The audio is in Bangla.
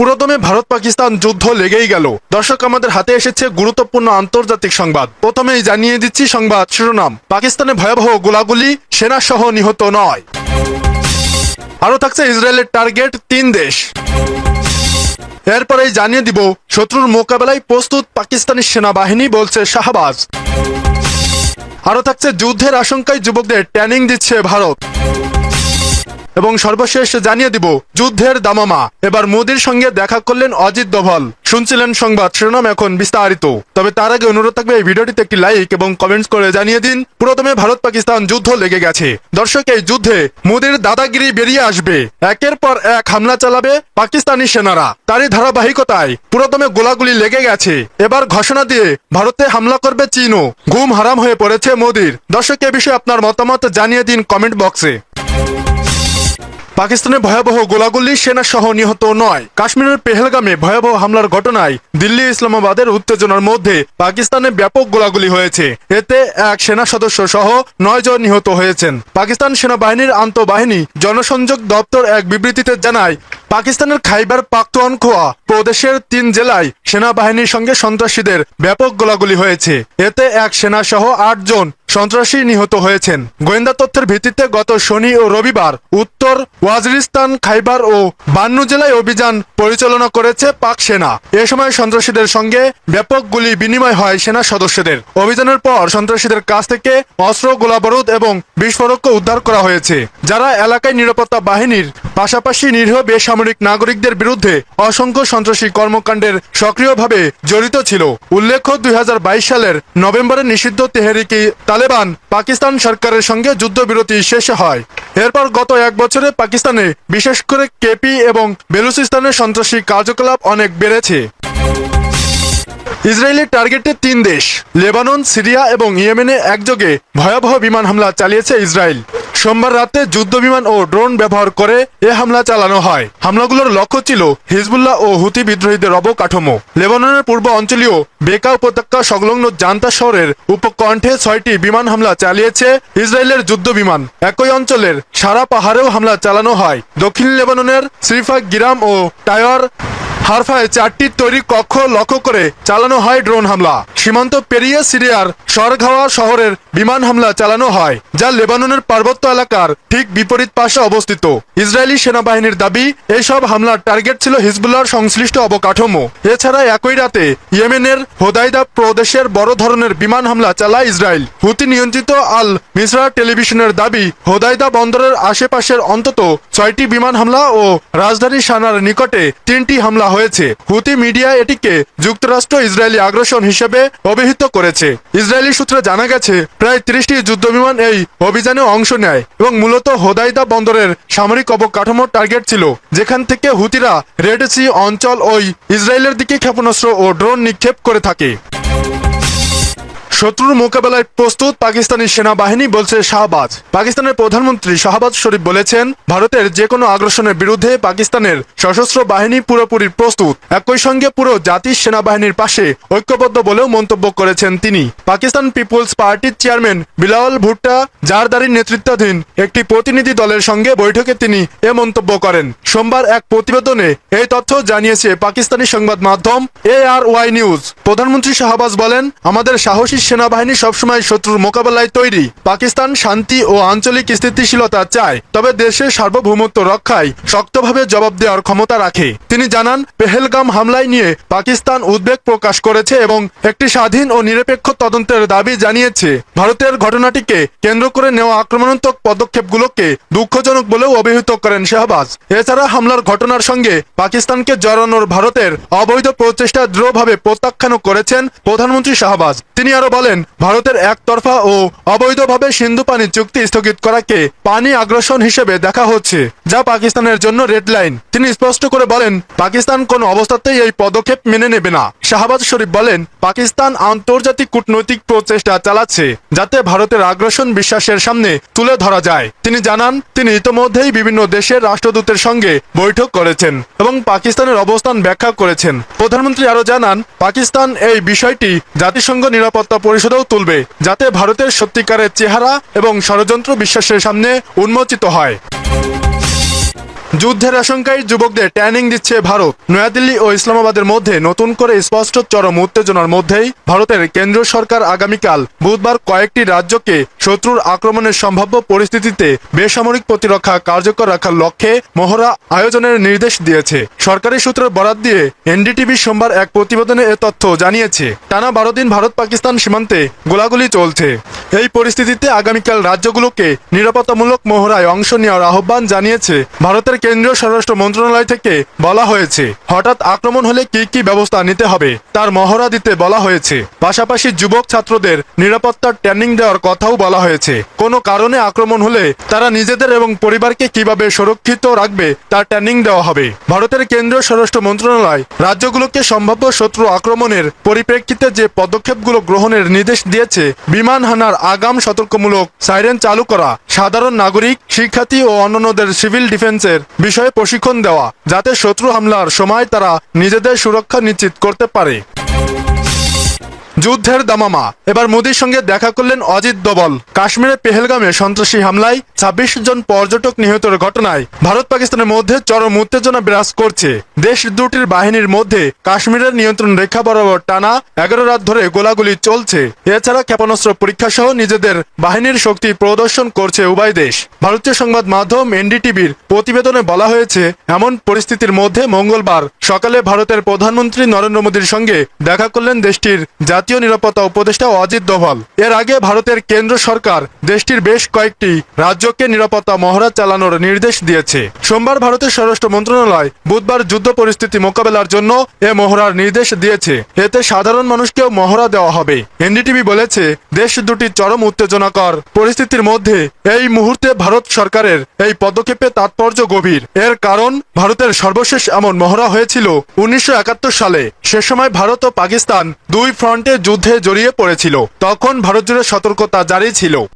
পুরোদমে ভারত পাকিস্তান যুদ্ধ লেগেই গেল। দর্শক, আমাদের হাতে এসেছে গুরুত্বপূর্ণ আন্তর্জাতিক সংবাদ। প্রথমেই জানিয়ে দিচ্ছি সংবাদ শিরোনাম। পাকিস্তানে ভয়াবহ গোলাগুলি, সেনা সহ নিহত 9। আরো থাকছে ইসরায়েলের টার্গেট 3 দেশ। এরপরেই জানিয়ে দিব শত্রুর মোকাবেলায় প্রস্তুত পাকিস্তানি সেনাবাহিনী, বলছে শাহবাজ। আরো থাকছে যুদ্ধের আশঙ্কায় যুবকদের ট্রেনিং দিচ্ছে ভারত। এবং সর্বশেষ জানিয়ে দিব যুদ্ধের দামামা, এবার মোদির সঙ্গে দেখা করলেন অজিত দোভাল। শুনছিলেন সংবাদ শিরোনাম, এখন বিস্তারিত। তবে তার আগে অনুরোধ থাকবে এই ভিডিওটিতে একটি লাইক এবং কমেন্টস করে জানিয়ে দিন পুরোদমে ভারত পাকিস্তান যুদ্ধ লেগে গেছে। দর্শক, এই যুদ্ধে মোদির দাদাগিরি বেরিয়ে আসবে। একের পর এক হামলা চালাবে পাকিস্তানি সেনারা। তারই ধারাবাহিকতায় পুরোদমে গোলাগুলি লেগে গেছে। এবার ঘোষণা দিয়ে ভারতে হামলা করবে চীনও। ঘুম হারাম হয়ে পড়েছে মোদির। দর্শক, এ বিষয়ে আপনার মতামত জানিয়ে দিন কমেন্ট বক্সে। পাকিস্তানে ভয়াবহ গোলাগুলি, সেনা সহ নিহত 9। কাশ্মীরের পেহেলগামে ভয়াবহ হামলার ঘটনায় দিল্লি ইসলামাবাদের উত্তেজনার মধ্যে পাকিস্তানে ব্যাপক গোলাগুলি হয়েছে। এতে এক সেনা সদস্য সহ 9 জন নিহত হয়েছেন। পাকিস্তান সেনাবাহিনীর আন্তঃবাহিনী জনসংযোগ দপ্তর এক বিবৃতিতে জানায়, পাকিস্তানের খাইবার পাখতুনখোয়া প্রদেশের 3 জেলায় সেনাবাহিনীর সঙ্গে সন্ত্রাসীদের ব্যাপক গোলাগুলি হয়েছে। এতে এক সেনা সহ 8 জন সন্ত্রাসী নিহত হয়েছেন। গোয়েন্দা তথ্যের ভিত্তিতে গত শনি ও রবিবার উত্তর ওয়াজিরিস্তান, খাইবার ও বান্নু জেলায় অভিযান পরিচালনা করেছে পাক সেনা। এ সময় সন্ত্রাসীদের সঙ্গে ব্যাপক গুলি বিনিময় হয় সেনা সদস্যদের। অভিযানের পর সন্ত্রাসীদের কাছ থেকে অস্ত্র, গোলাবারুদ এবং বিস্ফোরক উদ্ধার করা হয়েছে, যারা এলাকায় নিরাপত্তা বাহিনীর পাশাপাশি নিরীহ বেসামরিক নাগরিকদের বিরুদ্ধে অসংখ্য সন্ত্রাসী কর্মকাণ্ডের সক্রিয়ভাবে জড়িত ছিল। উল্লেখ্য, 2022 সালের নভেম্বরে নিষিদ্ধ তেহরিকি তালেবান পাকিস্তান সরকারের সঙ্গে যুদ্ধবিরতি শেষ হয়। এরপর গত 1 বছরে পাকিস্তানে বিশেষ করে কেপি এবং বেলুচিস্তানে সন্ত্রাসী কার্যকলাপ অনেক বেড়েছে। ইসরায়েলের টার্গেটে 3 দেশ। লেবানন, সিরিয়া এবং ইয়েমেনে একযোগে ভয়াবহ বিমান হামলা চালিয়েছে ইসরায়েল। সোমবার রাতে যুদ্ধ বিমান ও ড্রোন ব্যবহার করে এ হামলা চালানো হয়। হামলাগুলোর লক্ষ্য ছিল হিজবুল্লাহ ও হুতি বিদ্রোহীদের অবকাঠামো। লেবাননের পূর্ব অঞ্চলীয় বেকা উপত্যকা সংলগ্ন জান্তা শহরের উপকণ্ঠে 6টি বিমান হামলা চালিয়েছে ইসরায়েলের যুদ্ধ বিমান। একই অঞ্চলের সারা পাহাড়েও হামলা চালানো হয়। দক্ষিণ লেবাননের শ্রিফা, গিরাম ও টায়ার হারফায় 4টি তৈরি কক্ষ লক্ষ্য করে চালানো হয় ড্রোন হামলা। সীমান্ত পেরিয়ে সিরিয়ার সরঘাওয়া শহরের বিমান হামলা চালানো হয়, যা লেবাননের পার্বত্য এলাকার ঠিক বিপরীত পাশে অবস্থিত। ইসরায়েলি সেনাবাহিনীর দাবি, এইসব হামলার টার্গেট ছিল হিজবুল্লাহর সংশ্লিষ্ট অবকাঠামো। এছাড়া একই রাতে ইয়েমেনের হোদাইদা প্রদেশের বড় ধরনের বিমান হামলা চালায় ইসরায়েল। হুতি নিয়ন্ত্রিত আল মিসরা টেলিভিশনের দাবি, হোদাইদা বন্দরের আশেপাশের অন্তত 6টি বিমান হামলা ও রাজধানী সানার নিকটে 3টি হামলা হয়েছে। হুতি মিডিয়া এটিকে যুক্তরাষ্ট্র ইসরায়েলি আগ্রাসন হিসেবে অভিহিত করেছে। ইসরায়েলি সূত্রে জানা গেছে, প্রায় 30টি যুদ্ধবিমান এই অভিযানে অংশ নেয় এবং মূলত হোদাইদা বন্দরের সামরিক অবকাঠামোর টার্গেট ছিল, যেখান থেকে হুতিরা রেড সি অঞ্চল ওই ইসরায়েলের দিকে ক্ষেপণাস্ত্র ও ড্রোন নিক্ষেপ করে থাকে। শত্রুর মোকাবেলায় প্রস্তুত পাকিস্তানি সেনাবাহিনী, বলছে শাহবাজ। পাকিস্তানের প্রধানমন্ত্রী শাহবাজ শরীফ বলেছেন, ভারতের যে কোনো আগ্রাসনের বিরুদ্ধে পাকিস্তানের সশস্ত্র বাহিনী পুরোপুরি প্রস্তুত। একই সঙ্গে পুরো জাতির সেনাবাহিনীর পাশে ঐক্যবদ্ধ বলেও মন্তব্য করেছেন তিনি। পাকিস্তান পিপুলস পার্টির চেয়ারম্যান বিলাওয়াল ভুট্টো জারদারির নেতৃত্বাধীন একটি প্রতিনিধি দলের সঙ্গে বৈঠকে তিনি এ মন্তব্য করেন। সোমবার এক প্রতিবেদনে এই তথ্য জানিয়েছে পাকিস্তানি সংবাদ মাধ্যম ARY নিউজ। প্রধানমন্ত্রী শাহবাজ বলেন, আমাদের সাহসী সেনাবাহিনী সবসময় শত্রুর মোকাবেলায় তৈরি। পাকিস্তান শান্তি ও আঞ্চলিক স্থিতিশীলতা চায়, তবে দেশের সার্বভৌমত্ব রক্ষায় শক্তভাবে জবাব দেওয়ার ক্ষমতা রাখে। তিনি জানান, পেহেলগাম হামলায় নিয়ে পাকিস্তান উদ্বেগ প্রকাশ করেছে এবং একটি স্বাধীন ও নিরপেক্ষ তদন্তের দাবি জানিয়েছে। ভারতের ঘটনাটিকে কেন্দ্র করে নেওয়া আক্রমণাত্মক পদক্ষেপগুলোকে দুঃখজনক বলেও অভিহিত করেন শাহবাজ। এছাড়া হামলার ঘটনার সঙ্গে পাকিস্তানকে জড়ানোর ভারতের অবৈধ প্রচেষ্টা দৃঢ়ভাবে প্রত্যাখ্যান করেছেন প্রধানমন্ত্রী শাহবাজ। তিনি আরো বলেন, ভারতের একতরফা ও অবৈধভাবে সিন্ধু পানি চুক্তি স্থগিত করাকে পানি আগ্রাসন হিসেবে দেখা হচ্ছে, যা পাকিস্তানের জন্য রেড লাইন। তিনি স্পষ্ট করে বলেন, পাকিস্তান কোনো অবস্থাতেই এই পদক্ষেপ মেনে নেবে না। শাহবাজ শরীফ বলেন, পাকিস্তান আন্তর্জাতিক কূটনৈতিক প্রচেষ্টা চালাচ্ছে যাতে ভারতের আগ্রাসন বিশ্বাসের সামনে তুলে ধরা যায়। তিনি জানান, তিনি ইতোমধ্যেই বিভিন্ন দেশের রাষ্ট্রদূতের সঙ্গে বৈঠক করেছেন এবং পাকিস্তানের অবস্থান ব্যাখ্যা করেছেন। প্রধানমন্ত্রী আরো জানান, পাকিস্তান এই বিষয়টি জাতিসংঘ নিরাপত্তা পরিষদেও তুলবে, যাতে ভারতের সত্যিকারের চেহারা এবং ষড়যন্ত্র বিশ্বাসের সামনে উন্মোচিত হয়। যুদ্ধের আশঙ্কায় যুবকদের ট্রেনিং দিচ্ছে ভারত। নয়াদিল্লি ও ইসলামাবাদের মধ্যে নতুন করে স্পষ্ট চরম উত্তেজনার মধ্যেই ভারতের কেন্দ্রীয় সরকার আগামীকাল বুধবার কয়েকটি রাজ্যকে শত্রুর আক্রমণের সম্ভাব্য পরিস্থিতিতে বেসামরিক প্রতিরক্ষা কার্যকর রাখার লক্ষ্যে মহড়া আয়োজনের নির্দেশ দিয়েছে। সরকারি সূত্রের বরাত দিয়ে এনডিটিভি সোমবার এক প্রতিবেদনে এ তথ্য জানিয়েছে। টানা 12 দিন ভারত পাকিস্তান সীমান্তে গোলাগুলি চলছে। এই পরিস্থিতিতে আগামীকাল রাজ্যগুলোকে নিরাপত্তামূলক মহড়ায় অংশ নেওয়ার আহ্বান জানিয়েছে ভারতের কেন্দ্রীয় স্বরাষ্ট্র মন্ত্রণালয় থেকে বলা হয়েছে। হঠাৎ আক্রমণ হলে কি কি ব্যবস্থা নিতে হবে তার মহড়া দিতে বলা হয়েছে। পাশাপাশি যুবক ছাত্রদের নিরাপত্তার ট্রেনিং দেওয়ার কথাও বলা হয়েছে। কোনো কারণে আক্রমণ হলে তারা নিজেদের এবং পরিবারকে কিভাবে সুরক্ষিত রাখবে তার ট্রেনিং দেওয়া হবে। ভারতের কেন্দ্রীয় স্বরাষ্ট্র মন্ত্রণালয় রাজ্যগুলোকে সম্ভাব্য শত্রু আক্রমণের পরিপ্রেক্ষিতে যে পদক্ষেপগুলো গ্রহণের নির্দেশ দিয়েছে, বিমান হানার আগাম সতর্কমূলক সাইরেন চালু করা, সাধারণ নাগরিক, শিক্ষার্থী ও অন্যান্যদের সিভিল ডিফেন্সের বিষয়ে প্রশিক্ষণ দেওয়া, যাতে শত্রু হামলার সময় তারা নিজেদের সুরক্ষা নিশ্চিত করতে পারে। যুদ্ধের দামামা, এবার মোদির সঙ্গে দেখা করলেন অজিত দোভাল। কাশ্মীরের পেহেলগামে সন্ত্রাসী হামলায় 26 জন পর্যটক নিহতের ঘটনায় ভারত পাকিস্তানের মধ্যে চরম উত্তেজনা বিরাজ করছে। দেশ দুটির বাহিনীর মধ্যে কাশ্মীরের নিয়ন্ত্রণ রেখা বরাবর টানা 11 রাত ধরে গোলাগুলি চলছে। এছাড়া ক্ষেপণাস্ত্র পরীক্ষা সহ নিজেদের বাহিনীর শক্তি প্রদর্শন করছে উভয় দেশ। ভারতীয় সংবাদ মাধ্যম এনডিটিভির প্রতিবেদনে বলা হয়েছে, এমন পরিস্থিতির মধ্যে মঙ্গলবার সকালে ভারতের প্রধানমন্ত্রী নরেন্দ্র মোদীর সঙ্গে দেখা করলেন দেশটির জাতীয় নিরাপত্তা উপদেষ্টা অজিত দোভাল। এর আগে ভারতের কেন্দ্র সরকার দেশটির বেশ কয়েকটি রাজ্যকে নিরাপত্তা মহড়া চালানোর নির্দেশ দিয়েছে। সোমবার ভারতের স্বরাষ্ট্র মন্ত্রণালয় বুধবার যুদ্ধ পরিস্থিতি মোকাবেলার জন্য এ মহড়ার নির্দেশ দিয়েছে। এতে সাধারণ মানুষকেও মহড়া দেওয়া হবে। এনডিটিভি বলেছে, দেশ দুটি চরম উত্তেজনাকর পরিস্থিতির মধ্যে এই মুহূর্তে ভারত সরকারের এই পদক্ষেপে তাৎপর্য গভীর। এর কারণ, ভারতের সর্বশেষ এমন মহড়া হয়েছিল 1971 সালে। সে সময় ভারত ও পাকিস্তান দুই ফ্রন্টে যুদ্ধে জড়িয়ে পড়েছিল। তখন ভারত জুড়ে সতর্কতা জারি ছিল।